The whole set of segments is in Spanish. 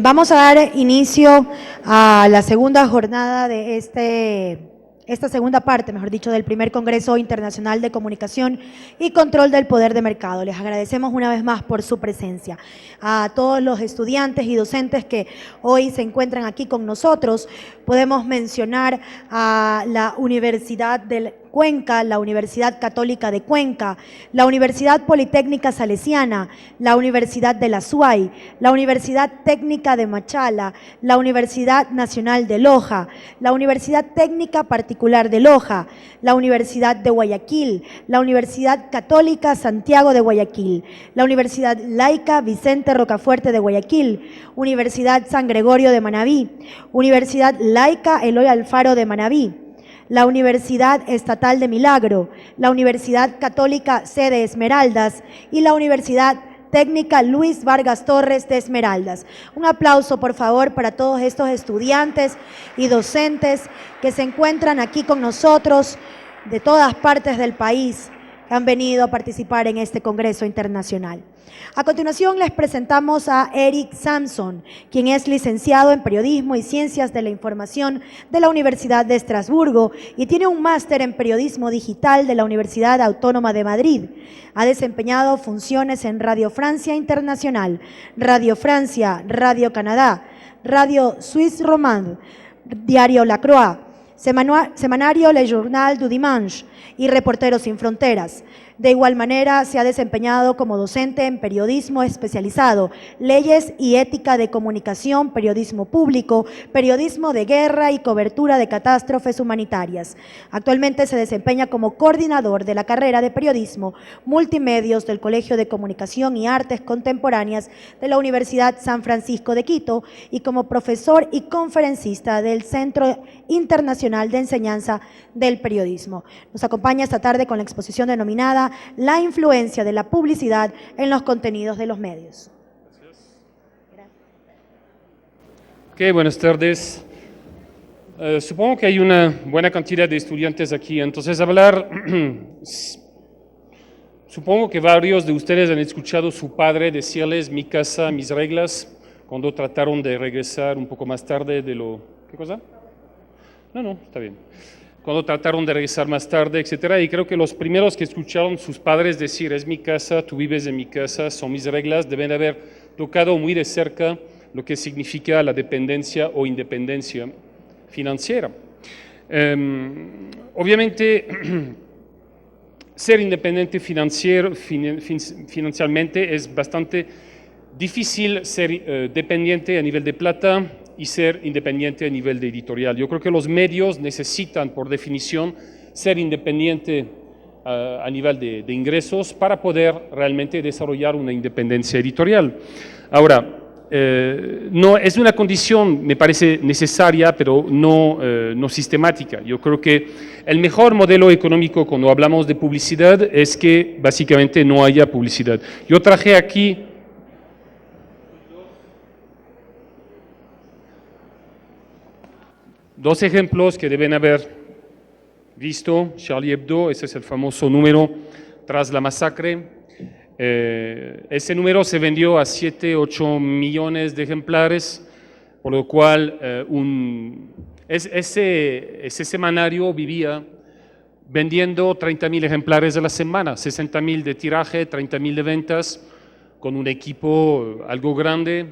Vamos a dar inicio a la segunda jornada de esta segunda parte, mejor dicho, del primer Congreso Internacional de Comunicación y Control del Poder de Mercado. Les agradecemos una vez más por su presencia. A todos los estudiantes y docentes que hoy se encuentran aquí con nosotros, podemos mencionar a la Universidad del Cuenca, la Universidad Católica de Cuenca, la Universidad Politécnica Salesiana, la Universidad de la SUAY, la Universidad Técnica de Machala, la Universidad Nacional de Loja, la Universidad Técnica Particular de Loja, la Universidad de Guayaquil, la Universidad Católica Santiago de Guayaquil, la Universidad Laica Vicente Rocafuerte de Guayaquil, Universidad San Gregorio de Manabí, Universidad Laica Eloy Alfaro de Manabí, la Universidad Estatal de Milagro, la Universidad Católica Sede Esmeraldas y la Universidad Técnica Luis Vargas Torres de Esmeraldas. Un aplauso, por favor, para todos estos estudiantes y docentes que se encuentran aquí con nosotros de todas partes del país, que han venido a participar en este Congreso Internacional. A continuación les presentamos a Eric Samson, quien es licenciado en Periodismo y Ciencias de la Información de la Universidad de Estrasburgo y tiene un máster en Periodismo Digital de la Universidad Autónoma de Madrid. Ha desempeñado funciones en Radio Francia Internacional, Radio Francia, Radio Canadá, Radio Suisse Romande, Diario La Croix, Semanario Le Journal du Dimanche y Reporteros Sin Fronteras. De igual manera, se ha desempeñado como docente en periodismo especializado, leyes y ética de comunicación, periodismo público, periodismo de guerra y cobertura de catástrofes humanitarias. Actualmente se desempeña como coordinador de la carrera de periodismo multimedios del Colegio de Comunicación y Artes Contemporáneas de la Universidad San Francisco de Quito y como profesor y conferencista del Centro Internacional de Enseñanza del Periodismo. Nos acompaña esta tarde con la exposición denominada La influencia de la publicidad en los contenidos de los medios. Ok, buenas tardes. Supongo que hay una buena cantidad de estudiantes aquí, entonces supongo que varios de ustedes han escuchado a su padre decirles mi casa, mis reglas, cuando trataron de regresar un poco más tarde de lo... ¿Qué cosa? No, está bien. Cuando trataron de regresar más tarde, etcétera, y creo que los primeros que escucharon sus padres decir es mi casa, tú vives en mi casa, son mis reglas, deben haber tocado muy de cerca lo que significa la dependencia o independencia financiera. Obviamente, ser independiente financieramente es bastante difícil ser dependiente a nivel de plata y ser independiente a nivel de editorial. Yo creo que los medios necesitan, por definición, ser independiente a nivel de ingresos para poder realmente desarrollar una independencia editorial. Ahora, no es una condición, me parece necesaria, pero no sistemática. Yo creo que el mejor modelo económico cuando hablamos de publicidad es que básicamente no haya publicidad. Yo traje aquí dos ejemplos que deben haber visto. Charlie Hebdo, ese es el famoso número tras la masacre. Ese número se vendió a 7-8 millones de ejemplares, por lo cual ese semanario vivía vendiendo 30.000 ejemplares a la semana, 60.000 de tiraje, 30.000 de ventas, con un equipo algo grande,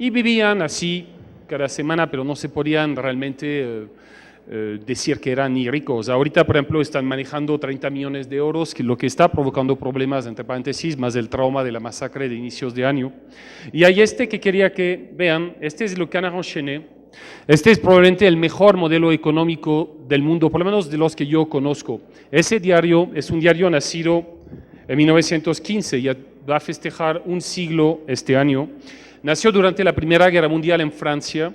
y vivían así cada semana, pero no se podían realmente decir que eran ni ricos. Ahorita, por ejemplo, están manejando 30 millones de euros, que lo que está provocando problemas, entre paréntesis, más el trauma de la masacre de inicios de año. Y hay que quería que vean, este es Le Canard Enchaîné. Este es probablemente el mejor modelo económico del mundo, por lo menos de los que yo conozco. Ese diario es un diario nacido en 1915, ya va a festejar un siglo este año. Nació durante la Primera Guerra Mundial en Francia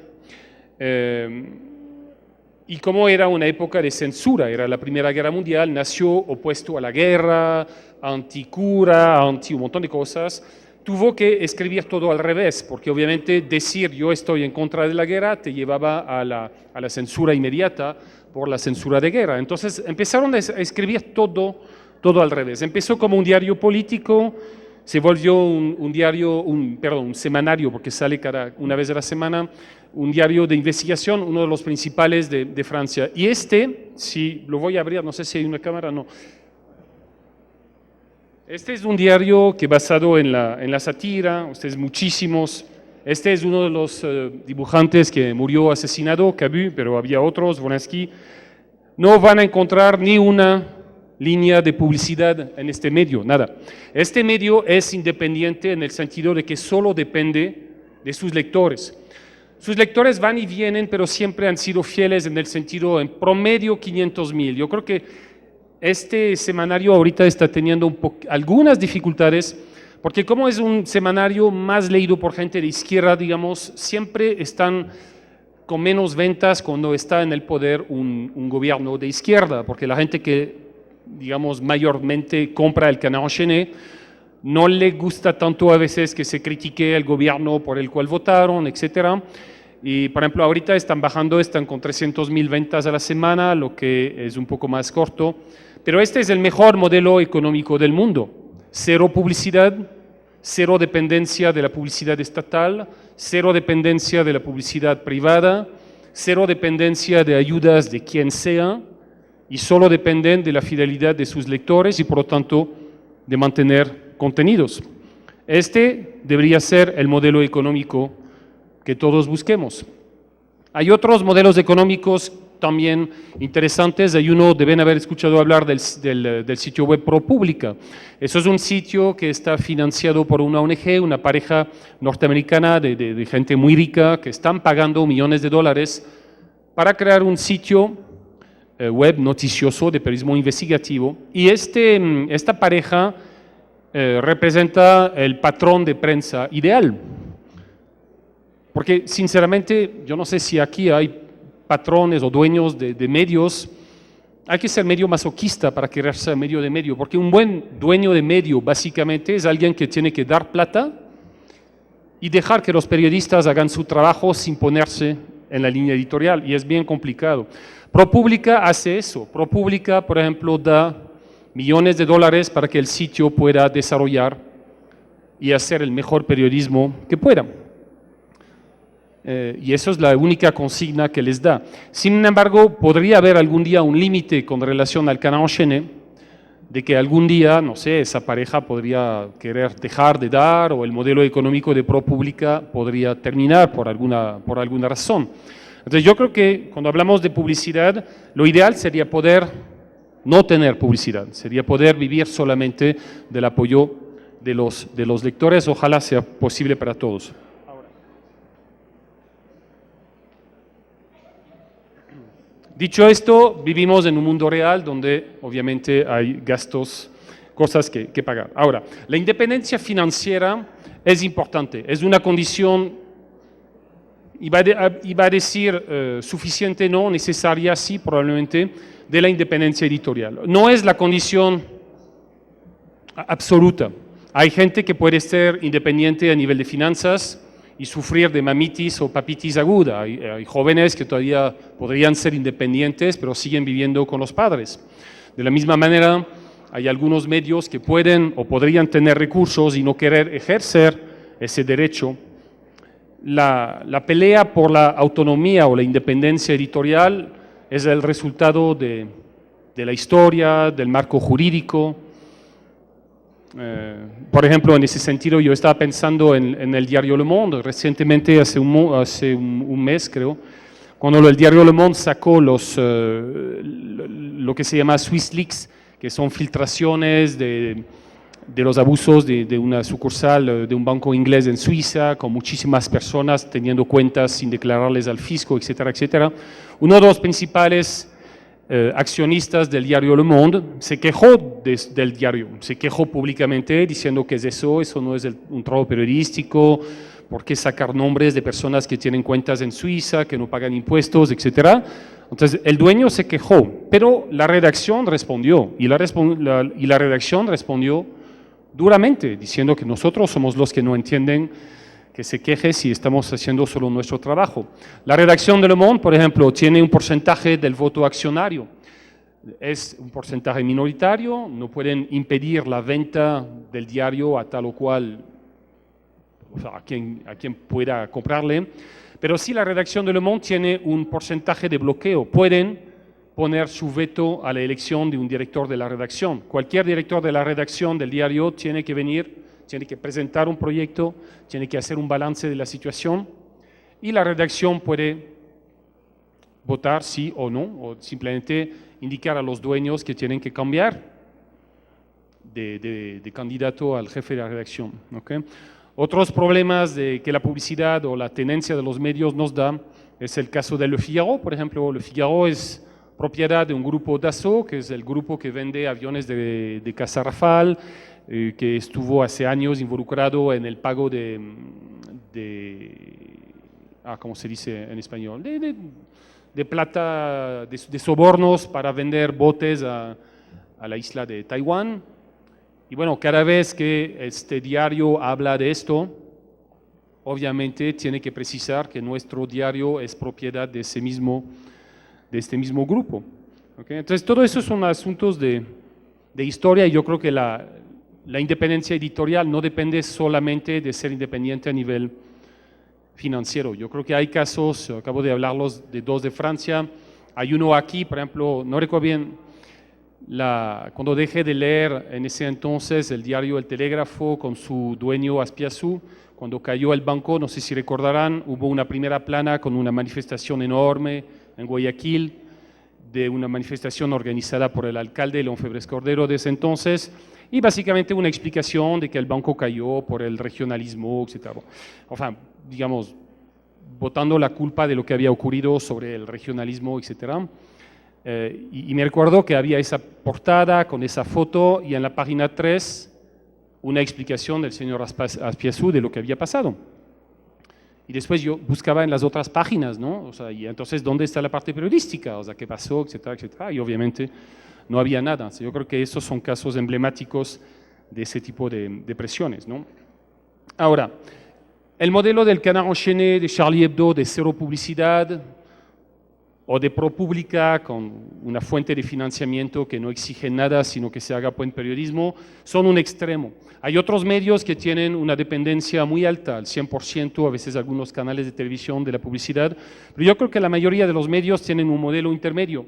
y como era una época de censura, era la Primera Guerra Mundial, nació opuesto a la guerra, anticura, anti un montón de cosas. Tuvo que escribir todo al revés, porque obviamente decir yo estoy en contra de la guerra te llevaba a la censura inmediata por la censura de guerra. Entonces empezaron a escribir todo al revés. Empezó como un diario político, se volvió un diario, un semanario, porque sale una vez a la semana, un diario de investigación, uno de los principales de Francia. Y si lo voy a abrir, no sé si hay una cámara, no. Este es un diario que basado en la sátira, ustedes muchísimos. Este es uno de los dibujantes que murió asesinado, Camus, pero había otros, Volansky. No van a encontrar ni una línea de publicidad en este medio, nada. Este medio es independiente en el sentido de que solo depende de sus lectores. Sus lectores van y vienen, pero siempre han sido fieles en el sentido, en promedio, 500,000. Yo creo que este semanario ahorita está teniendo algunas dificultades, porque como es un semanario más leído por gente de izquierda, digamos, siempre están con menos ventas cuando está en el poder un gobierno de izquierda, porque la gente que, digamos, mayormente compra el Canard Enchaîné no le gusta tanto a veces que se critique el gobierno por el cual votaron, etcétera. Y, por ejemplo, ahorita están con 300,000 ventas a la semana, lo que es un poco más corto. Pero este es el mejor modelo económico del mundo. Cero publicidad, cero dependencia de la publicidad estatal, cero dependencia de la publicidad privada, cero dependencia de ayudas de quien sea, y solo dependen de la fidelidad de sus lectores y, por lo tanto, de mantener contenidos. Este debería ser el modelo económico que todos busquemos. Hay otros modelos económicos también interesantes. Hay uno, deben haber escuchado hablar del sitio web ProPublica. Eso es un sitio que está financiado por una ONG, una pareja norteamericana de gente muy rica que están pagando millones de dólares para crear un sitio web noticioso de periodismo investigativo. Y esta pareja representa el patrón de prensa ideal. Porque, sinceramente, yo no sé si aquí hay patrones o dueños de medios. Hay que ser medio masoquista para querer ser medio de medio, porque un buen dueño de medio básicamente es alguien que tiene que dar plata y dejar que los periodistas hagan su trabajo sin ponerse en la línea editorial, y es bien complicado. ProPublica hace eso. ProPublica, por ejemplo, da millones de dólares para que el sitio pueda desarrollar y hacer el mejor periodismo que pueda. Y eso es la única consigna que les da. Sin embargo, podría haber algún día un límite con relación al Canard Enchaîné, de que algún día, no sé, esa pareja podría querer dejar de dar, o el modelo económico de ProPublica podría terminar por alguna razón. Entonces yo creo que cuando hablamos de publicidad, lo ideal sería poder no tener publicidad, sería poder vivir solamente del apoyo de los lectores. Ojalá sea posible para todos. Dicho esto, vivimos en un mundo real donde obviamente hay gastos, cosas que pagar. Ahora, la independencia financiera es importante, es una condición, iba a decir suficiente, no, necesaria, sí, probablemente, de la independencia editorial. No es la condición absoluta. Hay gente que puede ser independiente a nivel de finanzas y sufrir de mamitis o papitis aguda. Hay jóvenes que todavía podrían ser independientes, pero siguen viviendo con los padres. De la misma manera, hay algunos medios que pueden o podrían tener recursos y no querer ejercer ese derecho. La pelea por la autonomía o la independencia editorial es el resultado de la historia, del marco jurídico. Por ejemplo, en ese sentido, yo estaba pensando en el diario Le Monde, recientemente, hace un mes creo, cuando el diario Le Monde sacó lo que se llama Swiss Leaks, que son filtraciones de los abusos de una sucursal de un banco inglés en Suiza, con muchísimas personas teniendo cuentas sin declararles al fisco, etcétera, etcétera. Uno de los principales accionistas del diario Le Monde se quejó del diario, se quejó públicamente diciendo que eso no es un trabajo periodístico, ¿por qué sacar nombres de personas que tienen cuentas en Suiza, que no pagan impuestos, etcétera? Entonces el dueño se quejó, pero la redacción respondió, y la redacción respondió duramente, diciendo que nosotros somos los que no entienden que se queje si estamos haciendo solo nuestro trabajo. La redacción de Le Monde, por ejemplo, tiene un porcentaje del voto accionario. es un porcentaje minoritario, no pueden impedir la venta del diario a tal o cual, o sea, a quien pueda comprarle, pero sí la redacción de Le Monde tiene un porcentaje de bloqueo. Pueden poner su veto a la elección de un director de la redacción. Cualquier director de la redacción del diario tiene que venir, tiene que presentar un proyecto, tiene que hacer un balance de la situación y la redacción puede votar sí o no, o simplemente indicar a los dueños que tienen que cambiar de candidato al jefe de la redacción. ¿Okay? Otros problemas que la publicidad o la tenencia de los medios nos da es el caso de Le Figaro, por ejemplo. Le Figaro es propiedad de un grupo Dassault, que es el grupo que vende aviones de caza Rafale, que estuvo hace años involucrado en el pago ¿cómo se dice en español? De plata, de sobornos para vender botes a la isla de Taiwán. Y bueno, cada vez que este diario habla de esto, obviamente tiene que precisar que nuestro diario es propiedad de este mismo grupo. ¿Okay? Entonces, todo eso son asuntos de historia y yo creo que la independencia editorial no depende solamente de ser independiente a nivel financiero. Yo creo que hay casos, acabo de hablarlos de dos de Francia, hay uno aquí, por ejemplo, no recuerdo bien, cuando dejé de leer en ese entonces el diario El Telégrafo con su dueño Azpiazu, cuando cayó el banco, no sé si recordarán, hubo una primera plana con una manifestación enorme en Guayaquil, de una manifestación organizada por el alcalde León Febres Cordero de ese entonces, y básicamente una explicación de que el banco cayó por el regionalismo, etc. Enfin, digamos, botando la culpa de lo que había ocurrido sobre el regionalismo, etc. Y me recuerdo que había esa portada con esa foto y en la página 3 una explicación del señor Azpiazu de lo que había pasado. Y después yo buscaba en las otras páginas, ¿no? O sea, y entonces, ¿dónde está la parte periodística? O sea, ¿qué pasó? Etcétera, etcétera. Y obviamente no había nada. Yo creo que esos son casos emblemáticos de ese tipo de presiones, ¿no? Ahora, el modelo del Canard Enchaîné, de Charlie Hebdo, de cero publicidad, o de ProPublica, con una fuente de financiamiento que no exige nada, sino que se haga buen periodismo, son un extremo. Hay otros medios que tienen una dependencia muy alta, al 100%, a veces algunos canales de televisión de la publicidad, pero yo creo que la mayoría de los medios tienen un modelo intermedio,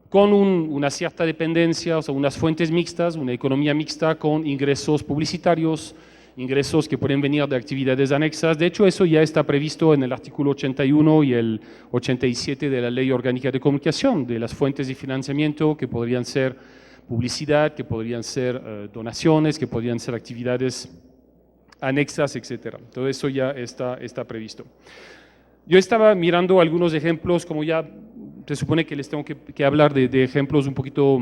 con una cierta dependencia, o sea, unas fuentes mixtas, una economía mixta con ingresos publicitarios, ingresos que pueden venir de actividades anexas. De hecho, eso ya está previsto en el artículo 81 y el 87 de la Ley Orgánica de Comunicación, de las fuentes de financiamiento que podrían ser publicidad, que podrían ser donaciones, que podrían ser actividades anexas, etc. Todo eso ya está previsto. Yo estaba mirando algunos ejemplos, como ya se supone que les tengo que hablar de ejemplos un poquito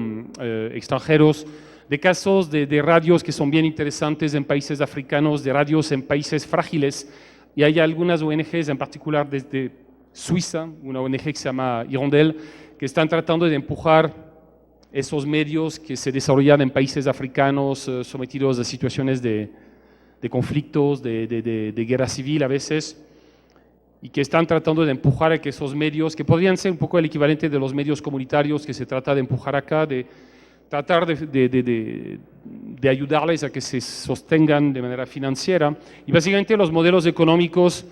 extranjeros, de casos de radios que son bien interesantes en países africanos, de radios en países frágiles, y hay algunas ONGs, en particular desde Suiza, una ONG que se llama Hirondelle, que están tratando de empujar esos medios que se desarrollan en países africanos sometidos a situaciones de conflictos, de guerra civil a veces, y que están tratando de empujar a que esos medios, que podrían ser un poco el equivalente de los medios comunitarios que se trata de empujar acá, de tratar de ayudarles a que se sostengan de manera financiera. Y básicamente los modelos económicos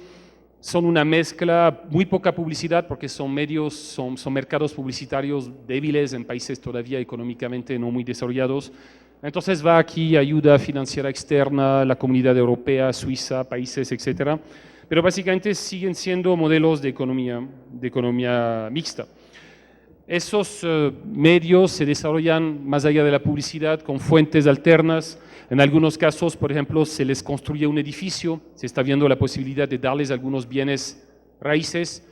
son una mezcla, muy poca publicidad, porque son mercados publicitarios débiles en países todavía económicamente no muy desarrollados. Entonces va aquí ayuda financiera externa, la Comunidad Europea, Suiza, países, etcétera. Pero básicamente siguen siendo modelos de economía mixta. Esos medios se desarrollan más allá de la publicidad con fuentes alternas. En algunos casos, por ejemplo, se les construye un edificio, se está viendo la posibilidad de darles algunos bienes raíces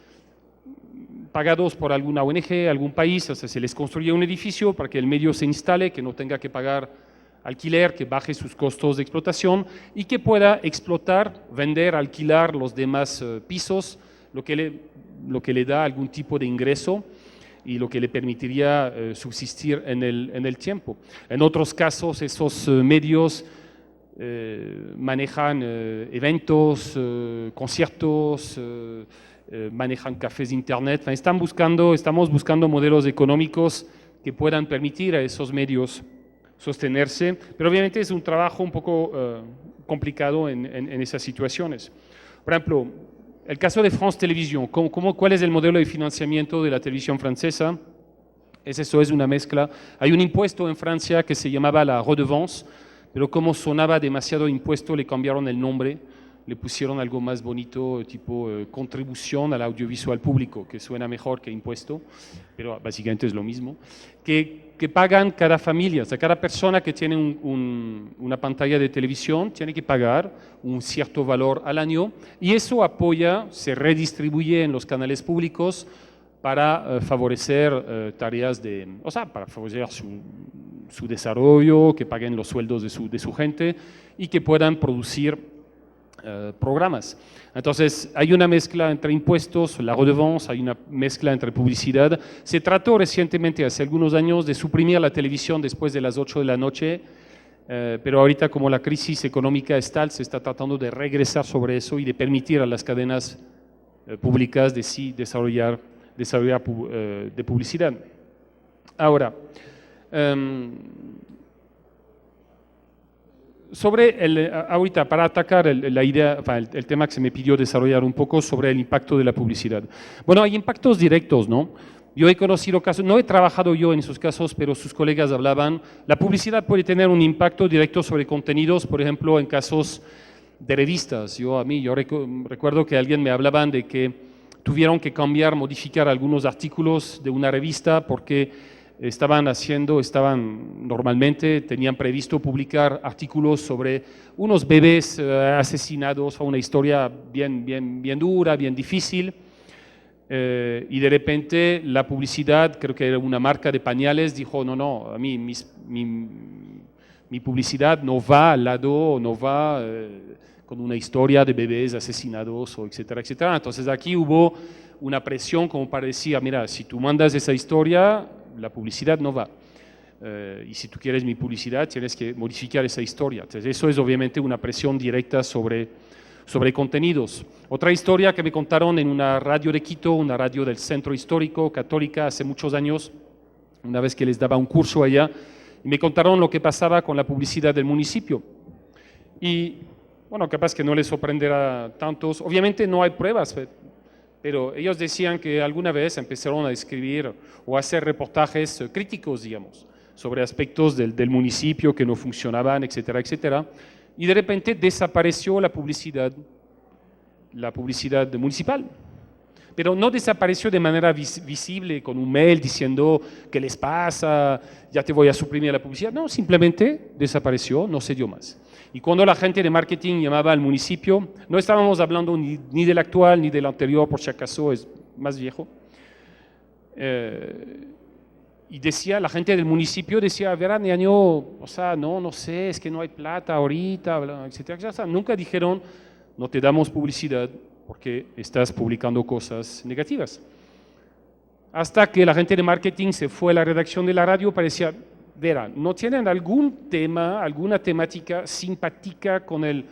pagados por alguna ONG, algún país, o sea, se les construye un edificio para que el medio se instale, que no tenga que pagar alquiler, que baje sus costos de explotación y que pueda explotar, vender, alquilar los demás pisos, lo que le da algún tipo de ingreso y lo que le permitiría subsistir en el tiempo. En otros casos, esos medios manejan eventos, conciertos, manejan cafés de internet. Estamos buscando modelos económicos que puedan permitir a esos medios sostenerse, pero obviamente es un trabajo un poco complicado en esas situaciones. Por ejemplo, el caso de France Télévisions, ¿cuál es el modelo de financiamiento de la televisión francesa? Eso es una mezcla. Hay un impuesto en Francia que se llamaba la redevance, pero como sonaba demasiado impuesto, le cambiaron el nombre, le pusieron algo más bonito, tipo contribución al audiovisual público, que suena mejor que impuesto, pero básicamente es lo mismo, que pagan cada familia, o sea, cada persona que tiene una pantalla de televisión tiene que pagar un cierto valor al año, y eso apoya, se redistribuye en los canales públicos para favorecer tareas o sea, para favorecer su desarrollo, que paguen los sueldos de su gente y que puedan producir programas. Entonces, hay una mezcla entre impuestos, la redevance, hay una mezcla entre publicidad. Se trató recientemente, hace algunos años, de suprimir la televisión después de las 8 de la noche, pero ahorita como la crisis económica es tal, se está tratando de regresar sobre eso y de permitir a las cadenas públicas de sí desarrollar de publicidad. Ahora, ahorita para atacar la idea, el tema que se me pidió desarrollar un poco sobre el impacto de la publicidad. Bueno, hay impactos directos, ¿no? Yo he conocido casos, no he trabajado yo en esos casos, pero sus colegas hablaban, la publicidad puede tener un impacto directo sobre contenidos, por ejemplo, en casos de revistas. Yo recuerdo que alguien me hablaban de que tuvieron que modificar algunos artículos de una revista porque normalmente tenían previsto publicar artículos sobre unos bebés asesinados, una historia bien dura, bien difícil, y de repente la publicidad, creo que era una marca de pañales, dijo, no, a mí mi publicidad no va al lado, no va con una historia de bebés asesinados, o etcétera, etcétera. Entonces aquí hubo una presión como para decir, mira, si tú mandas esa historia, la publicidad no va. Y si tú quieres mi publicidad, tienes que modificar esa historia. Entonces, eso es obviamente una presión directa sobre contenidos. Otra historia que me contaron en una radio de Quito, una radio del Centro Histórico Católica, hace muchos años, una vez que les daba un curso allá, y me contaron lo que pasaba con la publicidad del municipio. Y, bueno, capaz que no les sorprenderá a tantos. Obviamente no hay pruebas, pero ellos decían que alguna vez empezaron a escribir o a hacer reportajes críticos, digamos, sobre aspectos del municipio que no funcionaban, etcétera, etcétera, y de repente desapareció la publicidad municipal. Pero no desapareció de manera visible con un mail diciendo ¿qué les pasa? Ya te voy a suprimir la publicidad. No, simplemente desapareció, no se dio más. Y cuando la gente de marketing llamaba al municipio, no estábamos hablando ni del actual ni del anterior, por si acaso es más viejo, y decía, la gente del municipio decía, verán, año, o sea, no sé, es que no hay plata ahorita, etcétera, etcétera. Nunca dijeron, no te damos publicidad porque estás publicando cosas negativas. Hasta que la gente de marketing se fue a la redacción de la radio, parecía, verán, ¿no tienen algún tema, alguna temática simpática con el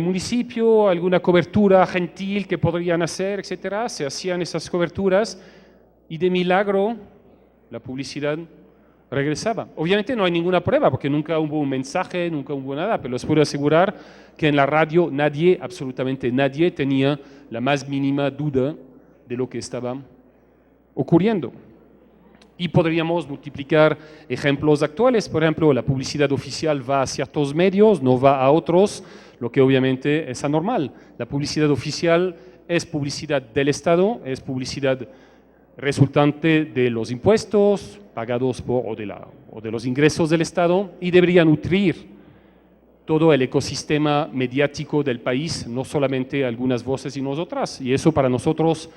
municipio, alguna cobertura gentil que podrían hacer, etcétera? Se hacían esas coberturas y de milagro la publicidad regresaba. Obviamente no hay ninguna prueba porque nunca hubo un mensaje, nunca hubo nada, pero les puedo asegurar que en la radio nadie, absolutamente nadie, tenía la más mínima duda de lo que estaba ocurriendo. Y podríamos multiplicar ejemplos actuales, por ejemplo, la publicidad oficial va a ciertos medios, no va a otros, lo que obviamente es anormal. La publicidad oficial es publicidad del Estado, es publicidad resultante de los impuestos pagados o de los ingresos del Estado y debería nutrir todo el ecosistema mediático del país, no solamente algunas voces y nosotras. Y eso para nosotros,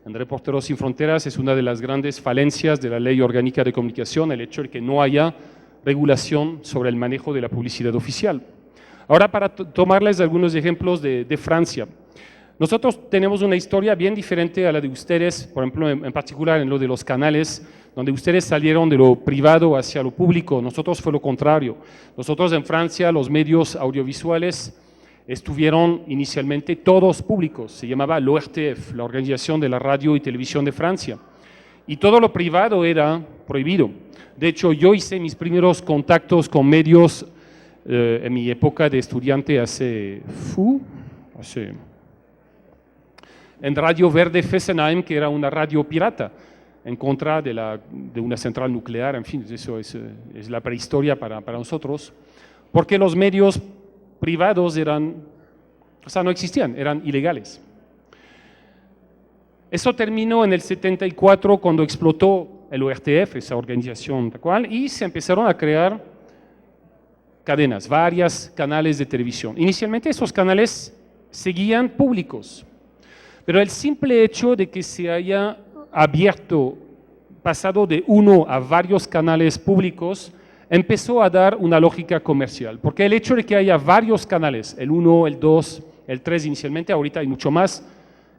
en Reporteros Sin Fronteras, es una de las grandes falencias de la Ley Orgánica de Comunicación, el hecho de que no haya regulación sobre el manejo de la publicidad oficial. Ahora, para tomarles algunos ejemplos de Francia. Nosotros tenemos una historia bien diferente a la de ustedes, por ejemplo, en particular en lo de los canales, donde ustedes salieron de lo privado hacia lo público. Nosotros fue lo contrario. Nosotros en Francia, los medios audiovisuales estuvieron inicialmente todos públicos. Se llamaba l'ORTF, la Organización de la Radio y Televisión de Francia. y todo lo privado era prohibido. De hecho, yo hice mis primeros contactos con medios en mi época de estudiante en Radio Verde Fessenheim, que era una radio pirata, en contra de una central nuclear. En fin, eso es la prehistoria para nosotros, porque los medios privados no existían, eran ilegales. Eso terminó en el 74 cuando explotó el ORTF, esa organización tal cual, y se empezaron a crear cadenas, varios canales de televisión. Inicialmente esos canales seguían públicos, pero el simple hecho de que se haya pasado de uno a varios canales públicos, empezó a dar una lógica comercial, porque el hecho de que haya varios canales, el 1, el 2, el 3 inicialmente, ahorita hay mucho más,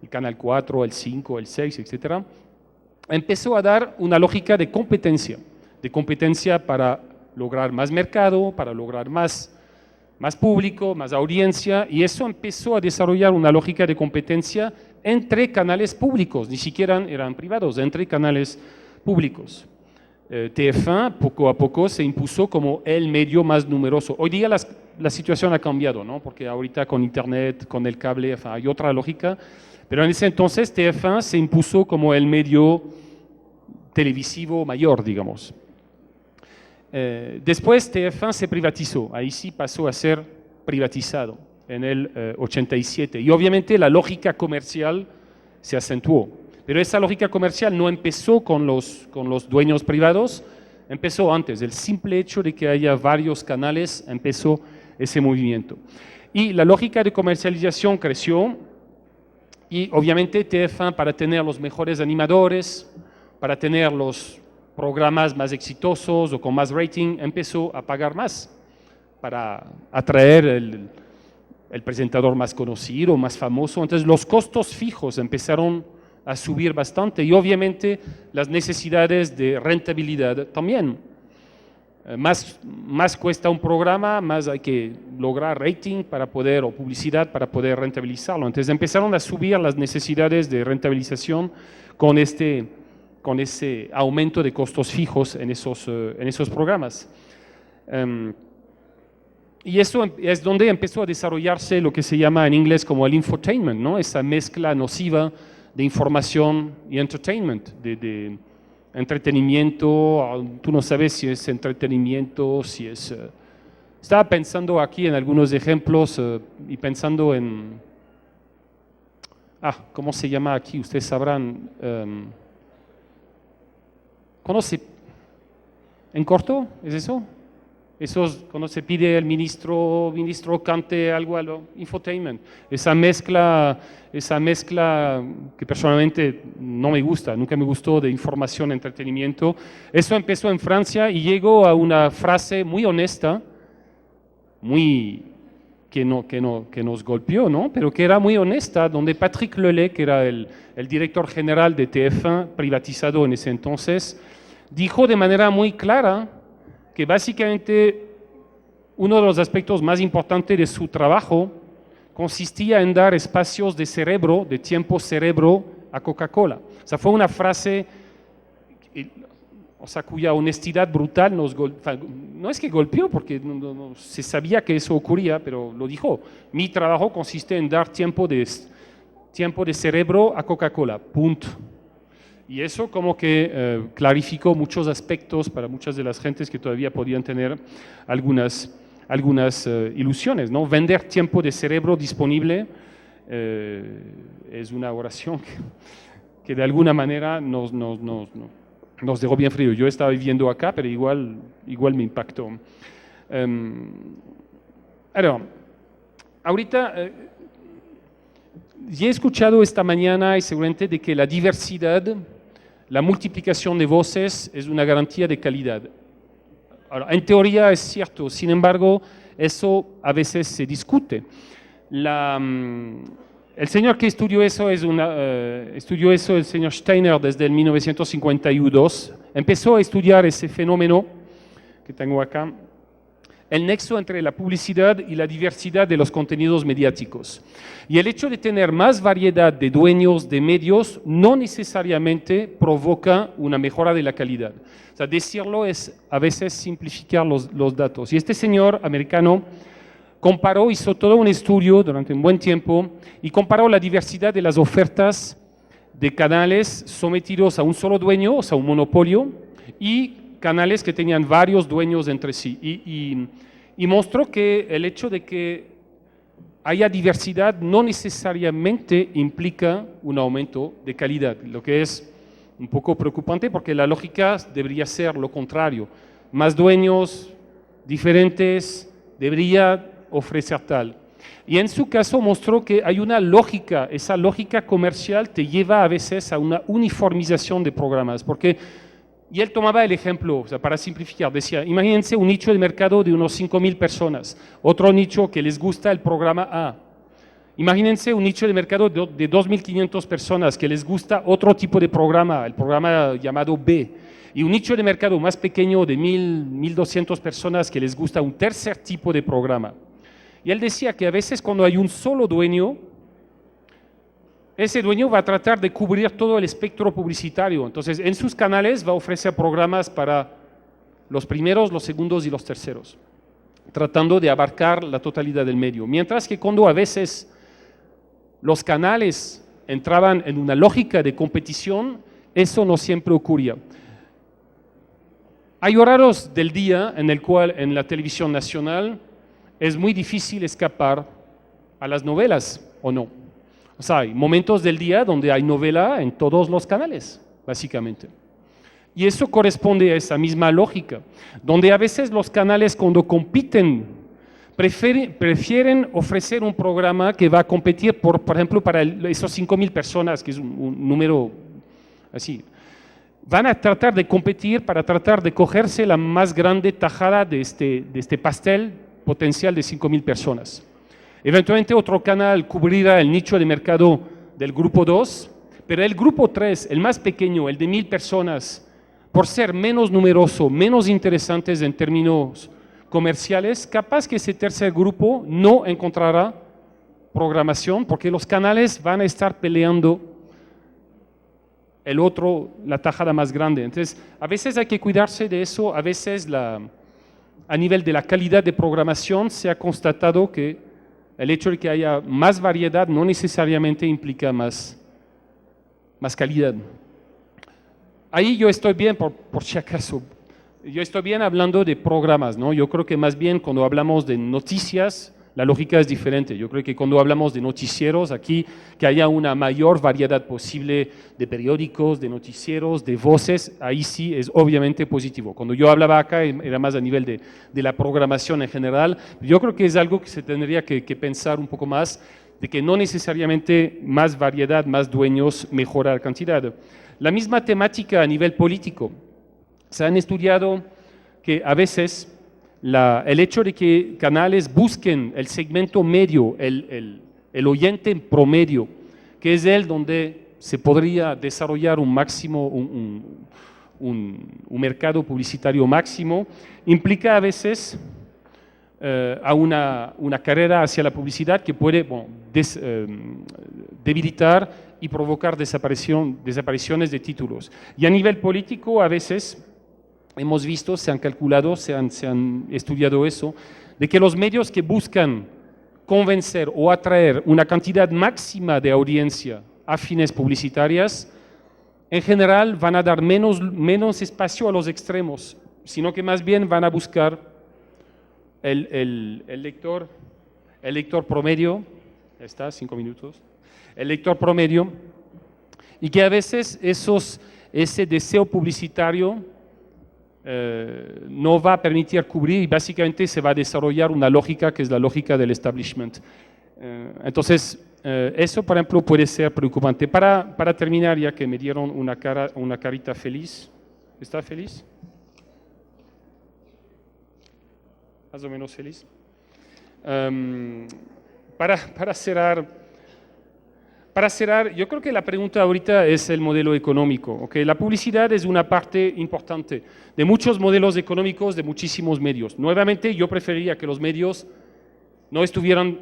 el canal 4, el 5, el 6, etc., empezó a dar una lógica de competencia para lograr más mercado, para lograr más público, más audiencia, y eso empezó a desarrollar una lógica de competencia entre canales públicos, ni siquiera eran privados, entre canales públicos. TF1 poco a poco se impuso como el medio más numeroso. Hoy día la situación ha cambiado, ¿no? Porque ahorita con internet, con el cable, hay otra lógica, pero en ese entonces TF1 se impuso como el medio televisivo mayor, digamos. Después TF1 se privatizó, ahí sí pasó a ser privatizado en el 87, y obviamente la lógica comercial se acentuó, pero esa lógica comercial no empezó con los dueños privados, empezó antes. El simple hecho de que haya varios canales empezó ese movimiento, y la lógica de comercialización creció, y obviamente TF1, para tener los mejores animadores, para tener los programas más exitosos o con más rating, empezó a pagar más para atraer el presentador más conocido, más famoso. Entonces los costos fijos empezaron a subir bastante, y obviamente las necesidades de rentabilidad también. Más cuesta un programa, más hay que lograr rating o publicidad para poder rentabilizarlo. Entonces empezaron a subir las necesidades de rentabilización con ese aumento de costos fijos en esos programas. Y eso es donde empezó a desarrollarse lo que se llama en inglés como el infotainment, ¿no? Esa mezcla nociva de información y entertainment, de entretenimiento. Tú no sabes si es entretenimiento, si es... Estaba pensando aquí en algunos ejemplos y pensando en... ¿cómo se llama aquí? Ustedes sabrán... ¿Conoce? ¿En corto? ¿Es eso? Cuando se pide el ministro cante algo, infotainment. Esa mezcla que personalmente no me gusta, nunca me gustó, de información, entretenimiento. Eso empezó en Francia y llegó a una frase muy honesta, que nos golpeó, ¿no? Pero que era muy honesta, donde Patrick Lelay, que era el director general de TF1, privatizado en ese entonces, dijo de manera muy clara que básicamente uno de los aspectos más importantes de su trabajo consistía en dar espacios de tiempo cerebro a Coca-Cola. O sea, fue una frase cuya honestidad brutal no es que golpeó, porque no se sabía que eso ocurría, pero lo dijo. Mi trabajo consiste en dar tiempo de cerebro a Coca-Cola, punto. Y eso como que clarificó muchos aspectos para muchas de las gentes que todavía podían tener algunas ilusiones, ¿no? Vender tiempo de cerebro disponible es una oración que de alguna manera nos dejó bien frío. Yo estaba viviendo acá, pero igual me impactó. Ahorita ya he escuchado esta mañana y seguramente de que la diversidad, la multiplicación de voces es una garantía de calidad. Ahora, en teoría es cierto, sin embargo, eso a veces se discute. El señor que estudió eso el señor Steiner desde el 1952. Empezó a estudiar ese fenómeno que tengo acá el nexo entre la publicidad y la diversidad de los contenidos mediáticos. Y el hecho de tener más variedad de dueños de medios no necesariamente provoca una mejora de la calidad. O sea, decirlo es a veces simplificar los datos. Y este señor americano comparó, hizo todo un estudio durante un buen tiempo y comparó la diversidad de las ofertas de canales sometidos a un solo dueño, o sea, un monopolio, y canales que tenían varios dueños entre sí. Y mostró que el hecho de que haya diversidad no necesariamente implica un aumento de calidad, lo que es un poco preocupante porque la lógica debería ser lo contrario. Más dueños diferentes debería ofrecer tal. Y en su caso mostró que hay una lógica, esa lógica comercial te lleva a veces a una uniformización de programas, porque, y él tomaba el ejemplo, o sea, para simplificar, decía, imagínense un nicho de mercado de unos 5.000 personas, otro nicho que les gusta el programa A. Imagínense un nicho de mercado de 2.500 personas que les gusta otro tipo de programa, el programa llamado B. Y un nicho de mercado más pequeño de 1.200 personas que les gusta un tercer tipo de programa. Y él decía que a veces cuando hay un solo dueño, ese dueño va a tratar de cubrir todo el espectro publicitario. Entonces, en sus canales va a ofrecer programas para los primeros, los segundos y los terceros, tratando de abarcar la totalidad del medio. Mientras que cuando a veces los canales entraban en una lógica de competición, eso no siempre ocurría. Hay horarios del día en el cual en la televisión nacional es muy difícil escapar a las novelas, ¿o no? O sea, hay momentos del día donde hay novela en todos los canales, básicamente. Y eso corresponde a esa misma lógica, donde a veces los canales cuando compiten prefieren ofrecer un programa que va a competir, por ejemplo, para esos 5.000 personas, que es un número así. Van a tratar de competir para tratar de cogerse la más grande tajada de este pastel potencial de 5.000 personas. Eventualmente otro canal cubrirá el nicho de mercado del grupo 2, pero el grupo 3, el más pequeño, el de 1.000 personas, por ser menos numeroso, menos interesantes en términos comerciales, capaz que ese tercer grupo no encontrará programación porque los canales van a estar peleando el otro, la tajada más grande. Entonces, a veces hay que cuidarse de eso, a veces a nivel de la calidad de programación se ha constatado que el hecho de que haya más variedad no necesariamente implica más calidad. Ahí yo estoy bien, por si acaso, yo estoy bien hablando de programas, ¿no? Yo creo que más bien cuando hablamos de noticias, la lógica es diferente. Yo creo que cuando hablamos de noticieros, aquí que haya una mayor variedad posible de periódicos, de noticieros, de voces, ahí sí es obviamente positivo. Cuando yo hablaba acá era más a nivel de la programación en general. Yo creo que es algo que se tendría que pensar un poco más, de que no necesariamente más variedad, más dueños mejora la cantidad. La misma temática a nivel político. Se han estudiado que a veces el hecho de que canales busquen el segmento medio, el oyente promedio, que es el donde se podría desarrollar un máximo, un mercado publicitario máximo, implica a veces a una carrera hacia la publicidad que puede debilitar y provocar desapariciones de títulos. Y a nivel político a veces hemos visto, se han calculado, se han estudiado eso, de que los medios que buscan convencer o atraer una cantidad máxima de audiencia a fines publicitarias, en general van a dar menos espacio a los extremos, sino que más bien van a buscar el lector promedio, ya está, 5 minutos, el lector promedio, y que a veces ese deseo publicitario no va a permitir cubrir y básicamente se va a desarrollar una lógica que es la lógica del establishment. Entonces, eso, por ejemplo, puede ser preocupante. Para terminar, ya que me dieron una carita feliz. ¿Está feliz? Más o menos feliz. Para cerrar, Para cerrar, yo creo que la pregunta ahorita es el modelo económico. ¿Okay? La publicidad es una parte importante de muchos modelos económicos, de muchísimos medios. Nuevamente, yo preferiría que los medios no estuvieran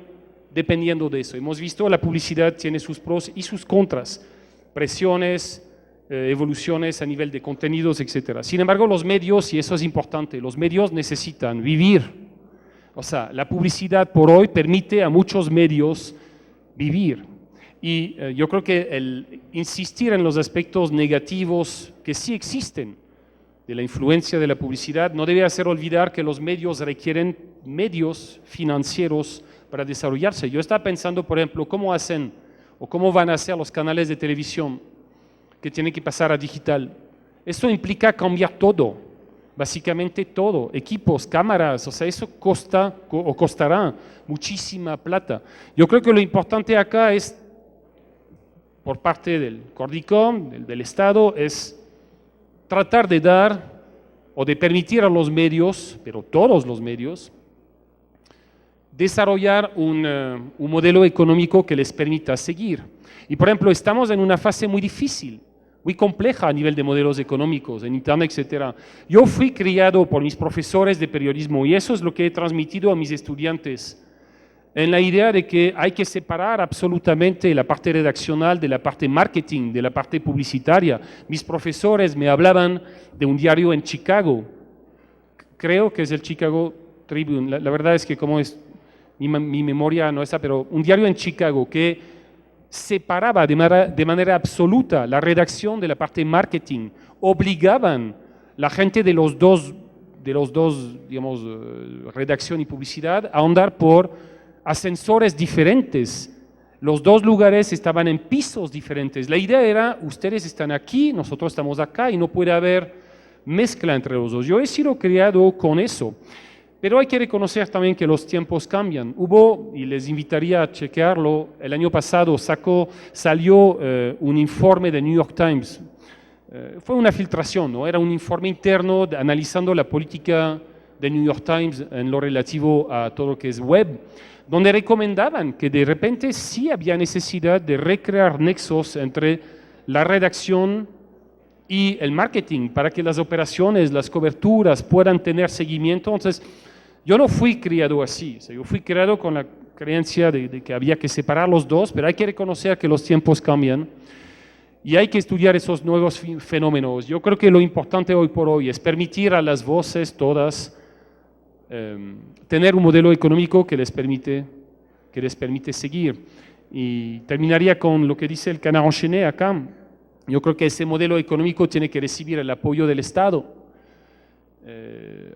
dependiendo de eso. Hemos visto la publicidad tiene sus pros y sus contras, presiones, evoluciones a nivel de contenidos, etc. Sin embargo, los medios, y eso es importante, los medios necesitan vivir. O sea, la publicidad por hoy permite a muchos medios vivir. Y yo creo que el insistir en los aspectos negativos que sí existen de la influencia de la publicidad no debe hacer olvidar que los medios requieren medios financieros para desarrollarse. Yo estaba pensando, por ejemplo, cómo hacen o cómo van a hacer los canales de televisión que tienen que pasar a digital. Eso implica cambiar todo, básicamente todo, equipos, cámaras, o sea, eso costa o costará muchísima plata. Yo creo que lo importante acá es, por parte del Cordicom, del Estado, es tratar de dar o de permitir a los medios, pero todos los medios, desarrollar un modelo económico que les permita seguir. Y por ejemplo, estamos en una fase muy difícil, muy compleja a nivel de modelos económicos, en Internet, etc. Yo fui criado por mis profesores de periodismo y eso es lo que he transmitido a mis estudiantes, en la idea de que hay que separar absolutamente la parte redaccional de la parte marketing, de la parte publicitaria. Mis profesores me hablaban de un diario en Chicago, creo que es el Chicago Tribune, la verdad es que como es, mi memoria no está, pero un diario en Chicago que separaba de manera absoluta la redacción de la parte marketing, obligaban la gente de los dos digamos, redacción y publicidad a andar por ascensores diferentes. Los dos lugares estaban en pisos diferentes. La idea era, ustedes están aquí, nosotros estamos acá y no puede haber mezcla entre los dos. Yo he sido criado con eso, pero hay que reconocer también que los tiempos cambian. Hubo, y les invitaría a chequearlo, el año pasado salió un informe de New York Times. Fue una filtración, ¿no? Era un informe interno analizando la política de New York Times en lo relativo a todo lo que es web, donde recomendaban que de repente sí había necesidad de recrear nexos entre la redacción y el marketing para que las operaciones, las coberturas puedan tener seguimiento. Entonces, yo no fui criado así, o sea, yo fui criado con la creencia de que había que separar los dos, pero hay que reconocer que los tiempos cambian y hay que estudiar esos nuevos fenómenos. Yo creo que lo importante hoy por hoy es permitir a las voces todas tener un modelo económico que les permite seguir. Y terminaría con lo que dice el Canard Enchaîné acá. Yo creo que ese modelo económico tiene que recibir el apoyo del Estado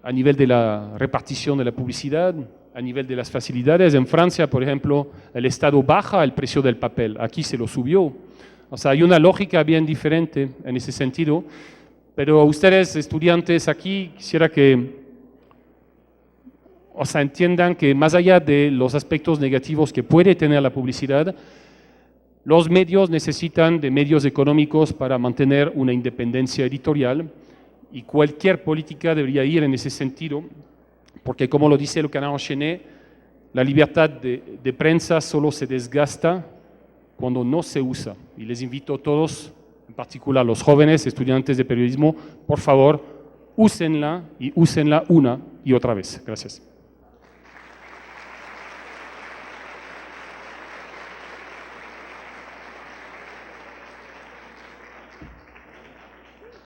a nivel de la repartición de la publicidad, a nivel de las facilidades. En Francia, por ejemplo, el Estado baja el precio del papel, aquí se lo subió. O sea, hay una lógica bien diferente en ese sentido, pero ustedes, estudiantes aquí, quisiera que entiendan que más allá de los aspectos negativos que puede tener la publicidad, los medios necesitan de medios económicos para mantener una independencia editorial y cualquier política debería ir en ese sentido, porque como lo dice el Canard Enchaîné, la libertad de prensa solo se desgasta cuando no se usa. Y les invito a todos, en particular los jóvenes estudiantes de periodismo, por favor, úsenla y úsenla una y otra vez. Gracias.